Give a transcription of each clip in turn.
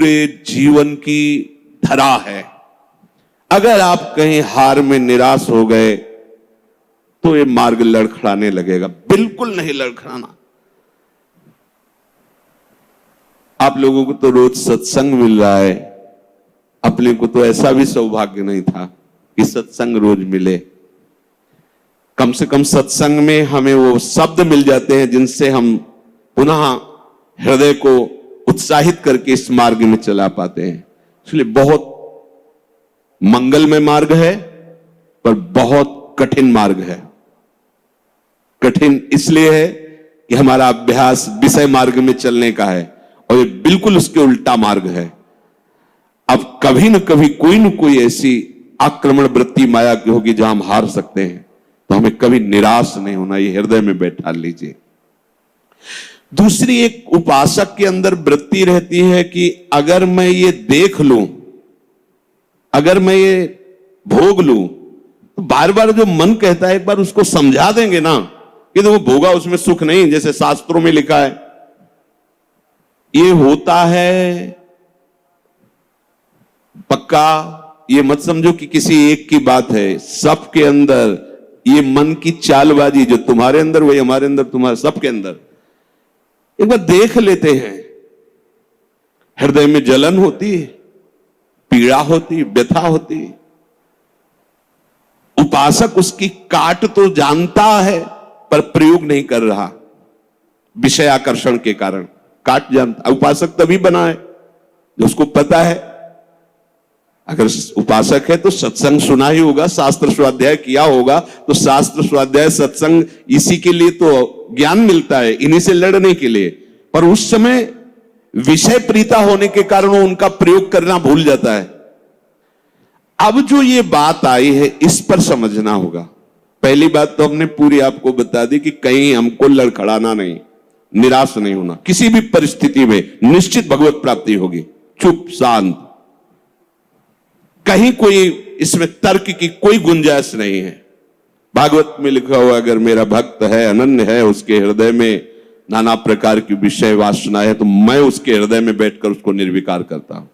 पूरे जीवन की धरा है। अगर आप कहीं हार में निराश हो गए तो ये मार्ग लड़खड़ाने लगेगा। बिल्कुल नहीं लड़खड़ाना। आप लोगों को तो रोज सत्संग मिल रहा है, अपने को तो ऐसा भी सौभाग्य नहीं था कि सत्संग रोज मिले। कम से कम सत्संग में हमें वो शब्द मिल जाते हैं जिनसे हम पुनः हृदय को उत्साहित करके इस मार्ग में चला पाते हैं। इसलिए बहुत मंगलमय मार्ग है, पर बहुत कठिन मार्ग है। कठिन इसलिए है कि हमारा अभ्यास विषय मार्ग में चलने का है और ये बिल्कुल उसके उल्टा मार्ग है। अब कभी न कभी कोई न कोई ऐसी आक्रमण वृत्ति माया की होगी जहां हम हार सकते हैं, तो हमें कभी निराश नहीं होना, ये हृदय में बैठा लीजिए। दूसरी एक उपासक के अंदर वृत्ति रहती है कि अगर मैं ये देख लूं, अगर मैं ये भोग लूं, तो बार बार जो मन कहता है एक बार उसको समझा देंगे ना कि तो वो भोगा उसमें सुख नहीं, जैसे शास्त्रों में लिखा है। ये होता है पक्का, ये मत समझो कि किसी एक की बात है, सबके अंदर ये मन की चालबाजी जो तुम्हारे अंदर वही हमारे अंदर, तुम्हारे सबके अंदर। एक बार देख लेते हैं, हृदय में जलन होती है, पीड़ा होती, व्यथा होती। उपासक उसकी काट तो जानता है पर प्रयोग नहीं कर रहा, विषय आकर्षण के कारण काट जानता। उपासक तभी बना है जो उसको पता है। अगर उपासक है तो सत्संग सुना ही होगा, शास्त्र स्वाध्याय किया होगा, तो शास्त्र स्वाध्याय सत्संग इसी के लिए तो ज्ञान मिलता है, इन्हीं से लड़ने के लिए। पर उस समय विषय प्रीता होने के कारण वो उनका प्रयोग करना भूल जाता है। अब जो ये बात आई है इस पर समझना होगा। पहली बात तो हमने पूरी आपको बता दी कि कहीं हमको लड़खड़ाना नहीं, निराश नहीं होना। किसी भी परिस्थिति में निश्चित भगवत प्राप्ति होगी। चुप शांत, कहीं कोई इसमें तर्क की कोई गुंजाइश नहीं है। भागवत में लिखा हुआ अगर मेरा भक्त है, अनन्य है, उसके हृदय में नाना प्रकार की विषय वासना है, तो मैं उसके हृदय में बैठकर उसको निर्विकार करता हूं।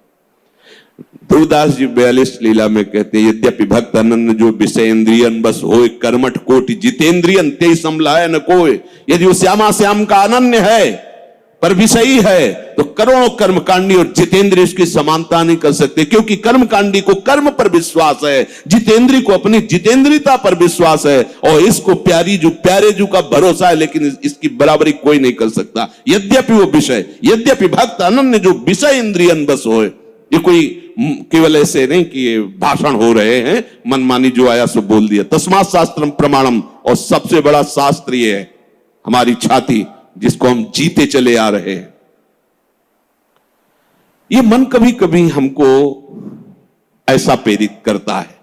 ध्रुवदास जी 42 लीला में कहते हैं, यद्यपि भक्त अनन्य जो विषय इंद्रियन बस होए, कर्मठ कोटि जितेंद्रियन ते समलाय न कोय। यदि वो श्यामा श्याम का अनन्य है पर विषयी है, तो करोड़ों कर्मकांडी और जितेंद्रिय उसकी समानता नहीं कर सकते, क्योंकि कर्मकांडी को कर्म पर विश्वास है, जितेंद्रिय को अपनी जितेंद्रियता पर विश्वास है, और इसको प्यारे जू का भरोसा है, लेकिन इसकी बराबरी कोई नहीं कर सकता। यद्यपि वो विषय, यद्यपि भक्त अनन्य जो विषय इंद्रियन बस होए। ये कोई केवल ऐसे नहीं कि ये भाषण हो रहे हैं, मनमानी जो आया सो बोल दिया। तस्मात् शास्त्रम प्रमाणम, और सबसे बड़ा शास्त्र ये है हमारी छाती, जिसको हम जीते चले आ रहे हैं। ये मन कभी कभी हमको ऐसा प्रेरित करता है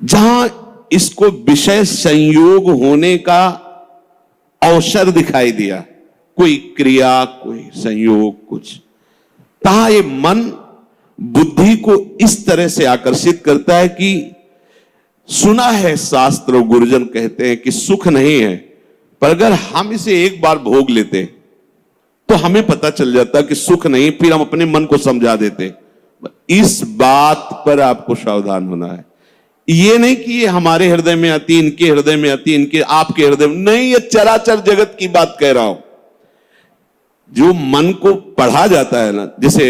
जहां इसको विषय संयोग होने का अवसर दिखाई दिया, कोई क्रिया, कोई संयोग, कुछ, तहां ये मन बुद्धि को इस तरह से आकर्षित करता है कि सुना है शास्त्र और गुरुजन कहते हैं कि सुख नहीं है, पर अगर हम इसे एक बार भोग लेते तो हमें पता चल जाता कि सुख नहीं, फिर हम अपने मन को समझा देते। इस बात पर आपको सावधान होना है। ये नहीं कि ये हमारे हृदय में आती, इनके हृदय में आती, इनके आपके हृदय में नहीं, ये चराचर जगत की बात कह रहा हूं। जो मन को पढ़ा जाता है ना, जैसे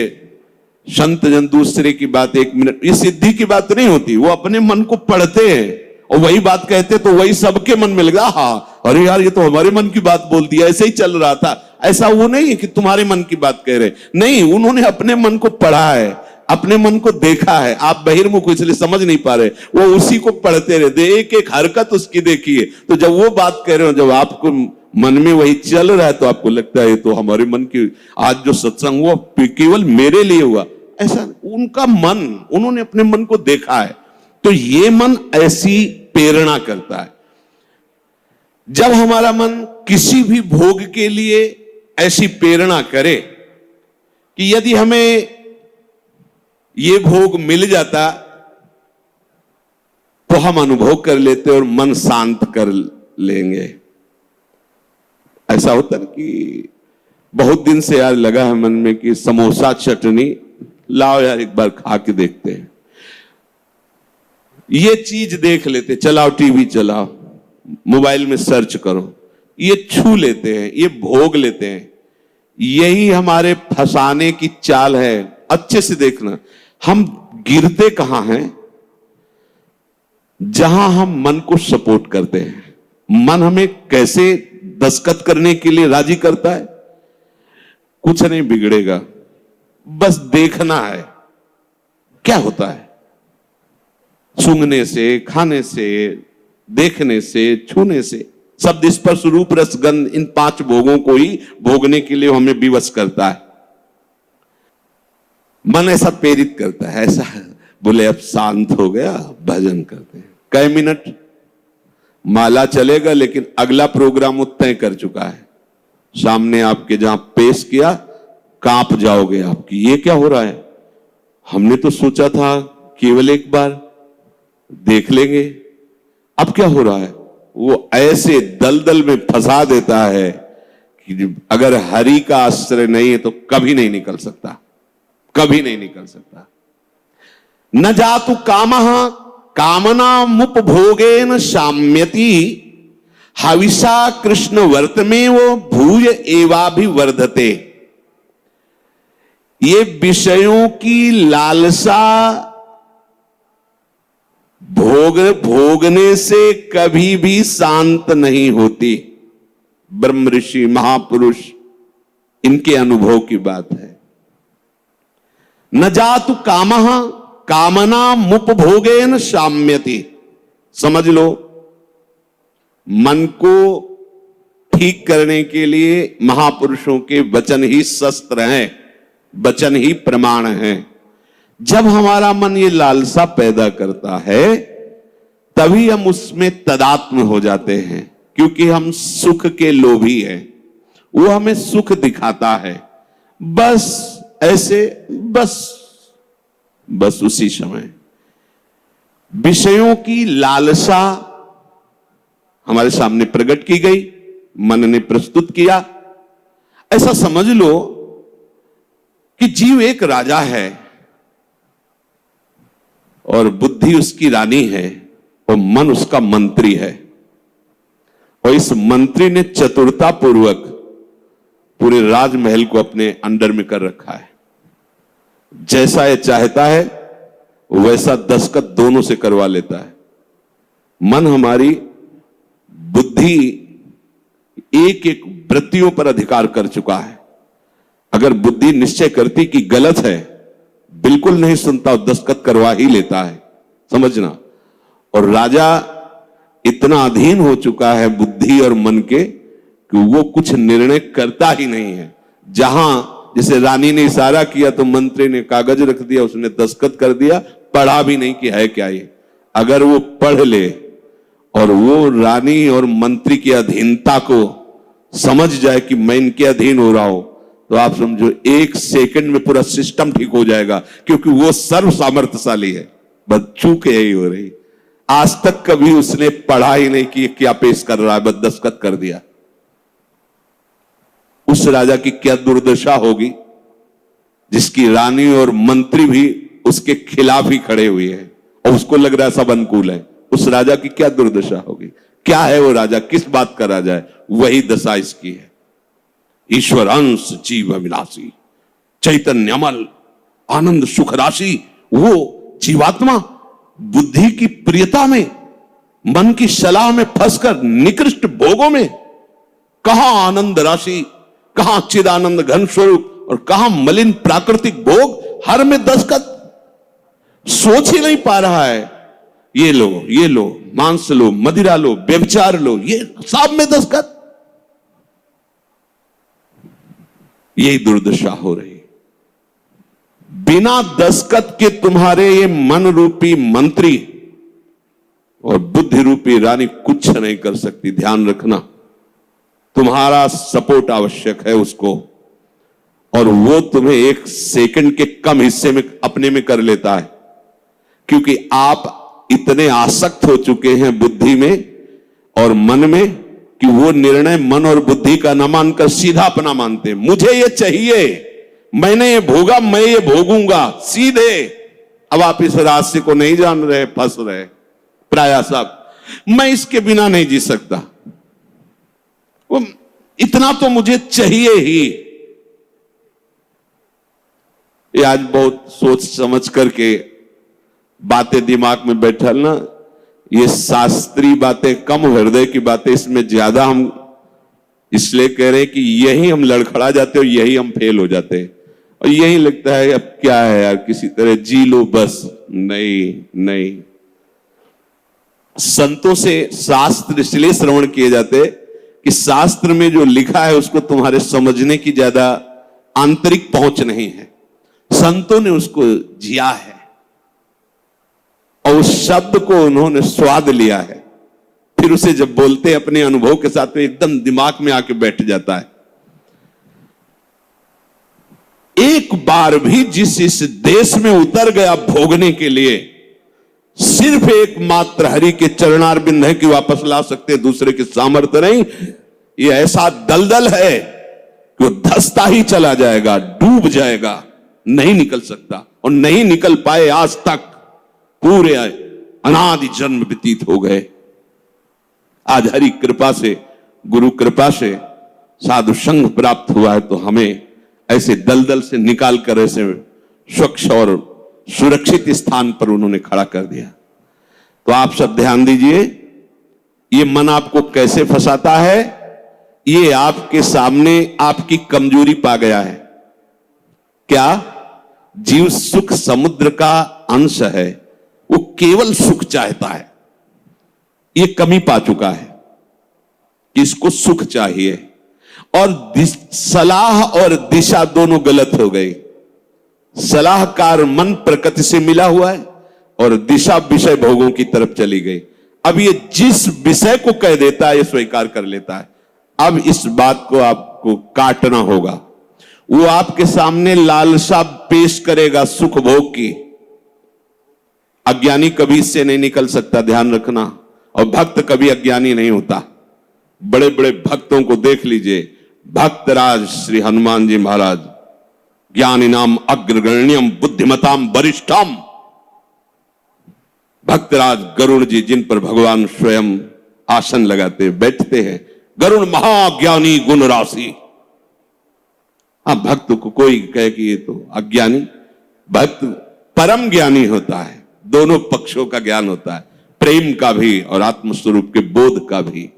संत जन दूसरे की बात 1 मिनट, ये सिद्धि की बात नहीं होती, वो अपने मन को पढ़ते हैं और वही बात कहते, तो वही सबके मन में लगा, हाँ अरे यार ये तो हमारे मन की बात बोल दिया, ऐसे ही चल रहा था। ऐसा वो नहीं है कि तुम्हारे मन की बात कह रहे, नहीं, उन्होंने अपने मन को पढ़ा है, अपने मन को देखा है। आप बहिर्मुख इसलिए समझ नहीं पा रहे, वो उसी को पढ़ते रहते, एक एक हरकत उसकी देखिए। तो जब वो बात कह रहे हो, जब आपको मन में वही चल रहा है, तो आपको लगता है तो हमारे मन की, आज जो सत्संग हुआ केवल मेरे लिए हुआ, ऐसा उनका मन, उन्होंने अपने मन को देखा है। तो ये मन ऐसी प्रेरणा करता है। जब हमारा मन किसी भी भोग के लिए ऐसी प्रेरणा करे कि यदि हमें ये भोग मिल जाता तो हम अनुभव कर लेते और मन शांत कर लेंगे। ऐसा होता है कि बहुत दिन से यार लगा है मन में कि समोसा चटनी लाओ यार, एक बार खा के देखते हैं। ये चीज देख लेते, चलाओ टीवी चलाओ, मोबाइल में सर्च करो, ये छू लेते हैं, ये भोग लेते हैं। यही हमारे फंसाने की चाल है। अच्छे से देखना, हम गिरते कहां हैं? जहां हम मन को सपोर्ट करते हैं। मन हमें कैसे दस्तखत करने के लिए राजी करता है? कुछ नहीं बिगड़ेगा, बस देखना है क्या होता है। सूंघने से, खाने से, देखने से, छूने से, शब्द स्पर्श रूप रस गंध, इन 5 भोगों को ही भोगने के लिए हमें विवश करता है। मन ऐसा प्रेरित करता है, ऐसा बोले अब शांत हो गया, भजन करते हैं। कई मिनट माला चलेगा, लेकिन अगला प्रोग्राम वो तय कर चुका है। सामने आपके जहां पेश किया, कांप जाओगे आपकी, ये क्या हो रहा है? हमने तो सोचा था केवल एक बार देख लेंगे, अब क्या हो रहा है? वो ऐसे दलदल में फंसा देता है कि अगर हरि का आश्रय नहीं है तो कभी नहीं निकल सकता, कभी नहीं निकल सकता। न जातु कामः कामनामुपभोगेन शाम्यति, हविषा कृष्ण वर्तमेव भूय एवाभिवर्धते। ये विषयों की लालसा भोगने से कभी भी शांत नहीं होती। ब्रह्म ऋषि महापुरुष, इनके अनुभव की बात है। न जातु कामः कामनामुपभोगेन शाम्यति। समझ लो, मन को ठीक करने के लिए महापुरुषों के वचन ही शस्त्र हैं, वचन ही प्रमाण हैं। जब हमारा मन ये लालसा पैदा करता है, तभी हम उसमें तदात्म हो जाते हैं, क्योंकि हम सुख के लोभी हैं। वो हमें सुख दिखाता है, बस ऐसे, बस उसी समय विषयों की लालसा हमारे सामने प्रकट की गई, मन ने प्रस्तुत किया। ऐसा समझ लो कि जीव एक राजा है और बुद्धि उसकी रानी है और मन उसका मंत्री है। और इस मंत्री ने चतुरता पूर्वक पूरे राजमहल को अपने अंडर में कर रखा है। जैसा ये चाहता है वैसा दस्तखत दोनों से करवा लेता है। मन, हमारी बुद्धि एक एक वृत्तियों पर अधिकार कर चुका है। अगर बुद्धि निश्चय करती कि गलत है, बिल्कुल नहीं सुनता, दस्तखत करवा ही लेता है, समझना। और राजा इतना अधीन हो चुका है बुद्धि और मन के कि वो कुछ निर्णय करता ही नहीं है। जहां जैसे रानी ने इशारा किया तो मंत्री ने कागज रख दिया, उसने दस्तखत कर दिया, पढ़ा भी नहीं कि है क्या ये। अगर वो पढ़ ले और वो रानी और मंत्री की अधीनता को समझ जाए कि मैं इनके अधीन हो रहा हूं, तो आप समझो 1 सेकंड में पूरा सिस्टम ठीक हो जाएगा, क्योंकि वो सर्व सामर्थ्यशाली है। बस चूक यही हो रही, आज तक कभी उसने पढ़ा ही नहीं कि क्या पेश कर रहा है, बस दस्तखत कर दिया। उस राजा की क्या दुर्दशा होगी जिसकी रानी और मंत्री भी उसके खिलाफ ही खड़े हुए हैं और उसको लग रहा है सब अनुकूल है। उस राजा की क्या दुर्दशा होगी? क्या है वो राजा, किस बात का राजा है? वही दशा इसकी है। ईश्वर अंश जीव अविनाशी, चैतन्य अमल, आनंद सुख राशि। वो जीवात्मा बुद्धि की प्रियता में, मन की सलाह में फंसकर निकृष्ट भोगों में, कहां आनंद राशि, कहां चिदानंद घन स्वरूप और कहां मलिन प्राकृतिक भोग, हर में दस्तखत। सोच ही नहीं पा रहा है। ये लो, मांस लो, मदिरा लो, व्यभिचार लो, ये सब में दस्तखत। यही दुर्दशा हो रही। बिना दस्तखत के तुम्हारे ये मन रूपी मंत्री और बुद्धि रूपी रानी कुछ नहीं कर सकती। ध्यान रखना, तुम्हारा सपोर्ट आवश्यक है उसको, और वो तुम्हें 1 सेकंड के कम हिस्से में अपने में कर लेता है, क्योंकि आप इतने आसक्त हो चुके हैं बुद्धि में और मन में कि वो निर्णय मन और बुद्धि का न मानकर सीधा अपना मानते, मुझे ये चाहिए, मैंने ये भोगा, मैं ये भोगूंगा, सीधे। अब आप इस रास्ते को नहीं जान रहे, फंस रहे प्राय सब। मैं इसके बिना नहीं जी सकता, वो इतना तो मुझे चाहिए ही। ये आज बहुत सोच समझ करके बातें दिमाग में बैठल ना, ये शास्त्रीय बातें कम, हृदय की बातें इसमें ज्यादा हम इसलिए कह रहे हैं कि यही हम लड़खड़ा जाते और यही हम फेल हो जाते हैं, और यही लगता है अब क्या है यार, किसी तरह जी लो बस। नहीं नहीं, संतों से शास्त्र इसलिए श्रवण किए जाते कि शास्त्र में जो लिखा है उसको तुम्हारे समझने की ज्यादा आंतरिक पहुंच नहीं है, संतों ने उसको जिया है और उस शब्द को उन्होंने स्वाद लिया है, फिर उसे जब बोलते हैं अपने अनुभव के साथ तो एकदम दिमाग में आके बैठ जाता है। एक बार भी जिस इस देश में उतर गया भोगने के लिए, सिर्फ एकमात्र हरि के चरणारविंद है कि वापस ला सकते, दूसरे के सामर्थ्य नहीं। ये ऐसा दलदल है कि वो धंसता ही चला जाएगा, डूब जाएगा, नहीं निकल सकता, और नहीं निकल पाए आज तक। पूरे अनादि जन्म व्यतीत हो गए, आज हरि कृपा से, गुरु कृपा से साधु संग प्राप्त हुआ है, तो हमें ऐसे दलदल से निकाल कर ऐसे स्वच्छ और सुरक्षित स्थान पर उन्होंने खड़ा कर दिया। तो आप सब ध्यान दीजिए, ये मन आपको कैसे फंसाता है, ये आपके सामने आपकी कमजोरी पा गया है। क्या? जीव सुख समुद्र का अंश है, वो केवल सुख चाहता है, ये कमी पा चुका है, इसको सुख चाहिए, और सलाह और दिशा दोनों गलत हो गई। सलाहकार मन प्रकृति से मिला हुआ है और दिशा विषय भोगों की तरफ चली गई। अब ये जिस विषय को कह देता है ये स्वीकार कर लेता है। अब इस बात को आपको काटना होगा। वो आपके सामने लालसा पेश करेगा सुख भोग की, अज्ञानी कभी इससे नहीं निकल सकता, ध्यान रखना। और भक्त कभी अज्ञानी नहीं होता। बड़े बड़े भक्तों को देख लीजिए, भक्तराज श्री हनुमान जी महाराज, ज्ञानी नाम अग्रगण्यम बुद्धिमताम वरिष्ठम, भक्तराज गरुड़ जी, जिन पर भगवान स्वयं आसन लगाते बैठते हैं, गरुड़ महाज्ञानी गुण राशि। हाँ, भक्त को कोई कहे कि ये तो अज्ञानी, भक्त परम ज्ञानी होता है, दोनों पक्षों का ज्ञान होता है, प्रेम का भी और आत्मस्वरूप के बोध का भी।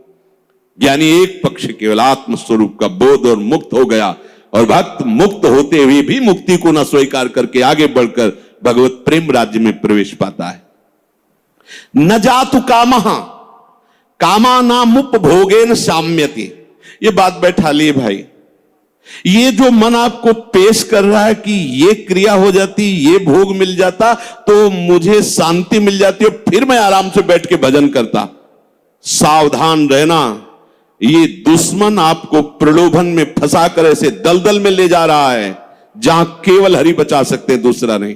ज्ञानी एक पक्ष केवल आत्मस्वरूप का बोध और मुक्त हो गया, और भक्त मुक्त होते हुए भी मुक्ति को न स्वीकार करके आगे बढ़कर भगवत प्रेम राज्य में प्रवेश पाता है। न जातु कामः कामानामुपभोगेन साम्यति। ये बात बैठा लिए भाई, ये जो मन आपको पेश कर रहा है कि ये क्रिया हो जाती, ये भोग मिल जाता तो मुझे शांति मिल जाती और फिर मैं आराम से बैठ के भजन करता, सावधान रहना। ये दुश्मन आपको प्रलोभन में फंसा कर ऐसे दलदल में ले जा रहा है जहां केवल हरि बचा सकते हैं, दूसरा नहीं।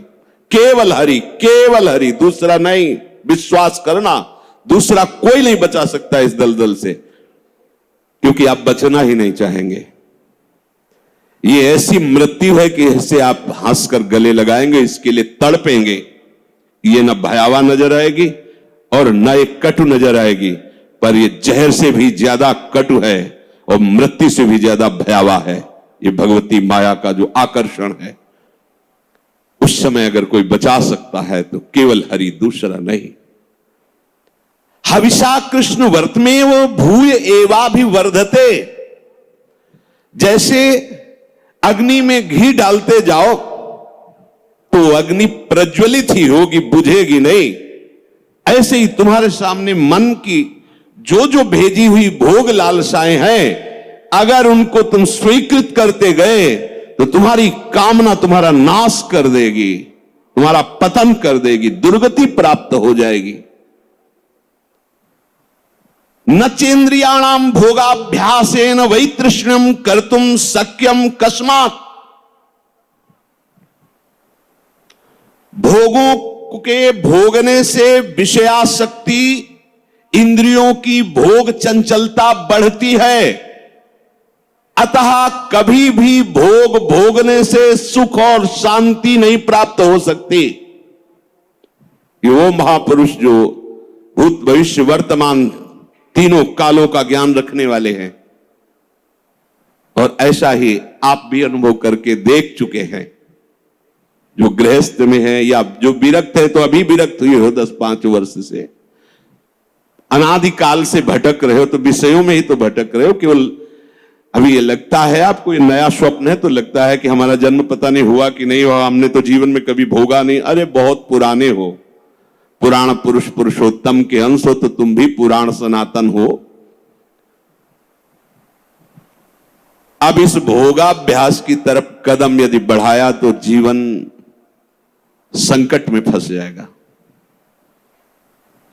केवल हरि, केवल हरि, दूसरा नहीं। विश्वास करना, दूसरा कोई नहीं बचा सकता इस दलदल से, क्योंकि आप बचना ही नहीं चाहेंगे। ये ऐसी मृत्यु है कि इससे आप हंसकर गले लगाएंगे, इसके लिए तड़पेंगे। ये न भयावह नजर आएगी और न एक कटु नजर आएगी, पर ये जहर से भी ज्यादा कटु है और मृत्यु से भी ज्यादा भयावह है। ये भगवती माया का जो आकर्षण है, उस समय अगर कोई बचा सकता है तो केवल हरि, दूसरा नहीं। हविषा कृष्ण वर्तमेव भूय एवाभिवर्धते। जैसे अग्नि में घी डालते जाओ तो अग्नि प्रज्वलित ही होगी, बुझेगी नहीं। ऐसे ही तुम्हारे सामने मन की जो जो भेजी हुई भोग लालसाएं हैं, अगर उनको तुम स्वीकृत करते गए तो तुम्हारी कामना तुम्हारा नाश कर देगी, तुम्हारा पतन कर देगी, दुर्गति प्राप्त हो जाएगी। न चेन्द्रियाणाम भोगाभ्यासेन वैतृष्ण्यम कर्तुम शक्यम कस्मात्। भोगों के भोगने से विषयासक्ति इंद्रियों की भोग चंचलता बढ़ती है। अतः कभी भी भोग भोगने से सुख और शांति नहीं प्राप्त हो सकती। ये वो महापुरुष जो भूत भविष्य वर्तमान तीनों कालों का ज्ञान रखने वाले हैं, और ऐसा ही आप भी अनुभव करके देख चुके हैं। जो गृहस्थ में है या जो विरक्त है, तो अभी विरक्त हुए हो 10-5 वर्ष से, अनादिकाल से भटक रहे हो, तो विषयों में ही तो भटक रहे हो। केवल अभी ये लगता है आपको, ये नया स्वप्न है, तो लगता है कि हमारा जन्म पता नहीं हुआ कि नहीं हुआ, हमने तो जीवन में कभी भोगा नहीं। अरे बहुत पुराने हो, पुराण पुरुष पुरुषोत्तम के अंश हो, तो तुम भी पुराण सनातन हो। अब इस भोगाभ्यास की तरफ कदम यदि बढ़ाया तो जीवन संकट में फंस जाएगा।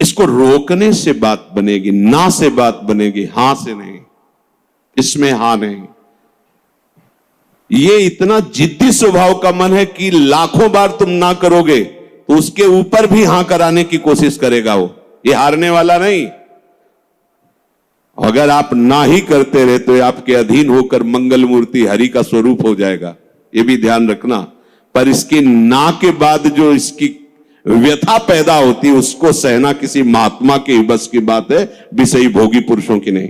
इसको रोकने से बात बनेगी, ना से बात बनेगी, हां से नहीं। इसमें हां नहीं। ये इतना जिद्दी स्वभाव का मन है कि लाखों बार तुम ना करोगे तो उसके ऊपर भी हां कराने की कोशिश करेगा वो। ये हारने वाला नहीं। अगर आप ना ही करते रहे तो आपके अधीन होकर मंगल मूर्ति हरि का स्वरूप हो जाएगा, ये भी ध्यान रखना। पर इसकी ना के बाद जो इसकी व्यथा पैदा होती है, उसको सहना किसी महात्मा के बस की बात है, विषयी भोगी पुरुषों की नहीं।